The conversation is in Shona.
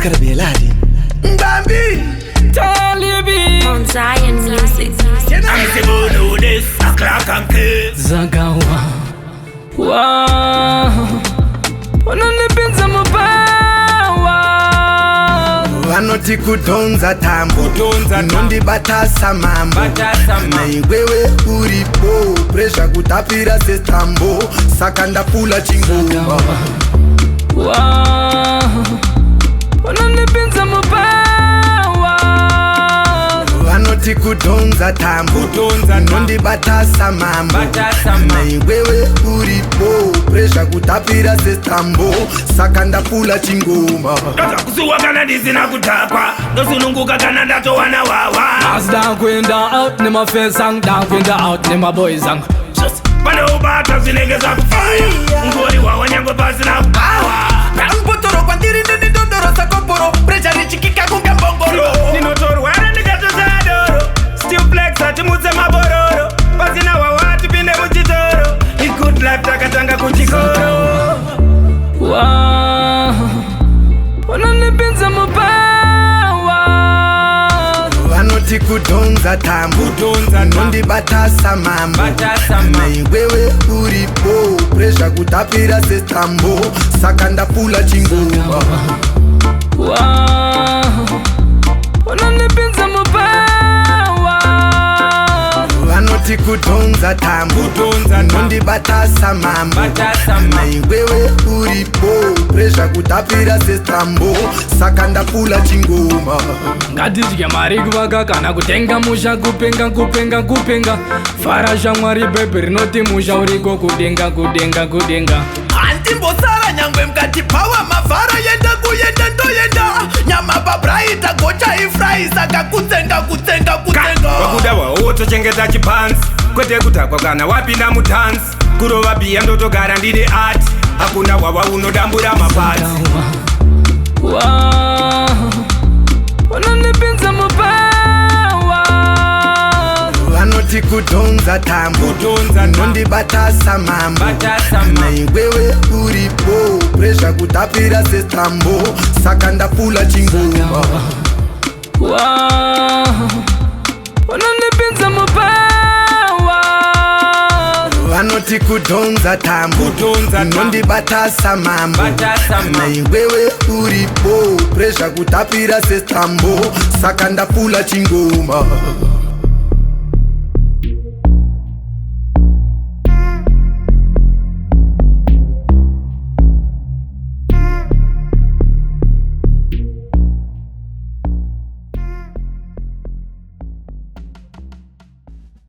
It's gotta be Aladdin. Bambi, Talibi on Zion Music. I'm the do this. A clock and kiss. Zagawa. Wow. Unanipinza mubawa. Vanoti kudonza tambo, nondibatasa mambo. Naiwewe uripo, pressure kutapira sestambo. Saka ndapula chingoma. Wow. Unanipinza mubawa. Vanoti kudonza tambo, nondibatasa mambo. Naiwewe uripo, pressure kutapira sestambo. Saka ndapula chingoma. Ndoza kusuwa kana dizina kutakwa, ndosununguka kana ndatowana wawa. As down kwenda out ni my face sang, down kwenda out ni my boys sang. Pano ubata zinegeza kufaya, ngori wawa nyangwe pasi na kupawa. Mpotoro kwa ndiri nini dodoro sakoporo. Preja ni chikika kunga mbongoro. Ninotoru wana nigatu zadoro, still flex ati muze mabororo. Pasi na wawa tupinde mchitoro, in good life takatanga kuchikoro. Wow. Unanipinza mubawa. Vanoti kudonza tambo, nondibatasa mambo. Naiwewe uripo, pressure kutapira sestambo. Saka ndapula chingoma. Wow. Unanipinza mubawa. Vanoti kudonza tambo, nondibatasa mambo. Naiwewe uripo, pressure kutapira sestambo. Saka ndapula chingoma. Ngatidye mari kuvaka kana kutenga musha kupenga. Farasha mwari bebe rinoti musha uriko kudenga. Antimbosara nyangwe mkati pawa mavara yenda kuyenda ndoyenda. Nyama babraita gocha ifrai saka kutsenga. Wakuda waoto chengeta chipansi, kwete kutakwa kana wapinda mutansi. Kurova biya ndotogara ndine art, hakuna wawa unodambura mapati. Wow. Unanipinza mubawa. Vanoti kudonza tambo, nondibatasa mambo. Naiwewe uripo, pressure kutapira sestambo. Saka ndapula chingoma. Wow. Unanipinza mubawa. Vanoti kudonza tambo, nondibatasa mambo. Naiwewe uripo, pressure kutapira sestambo. Saka ndapula chingoma.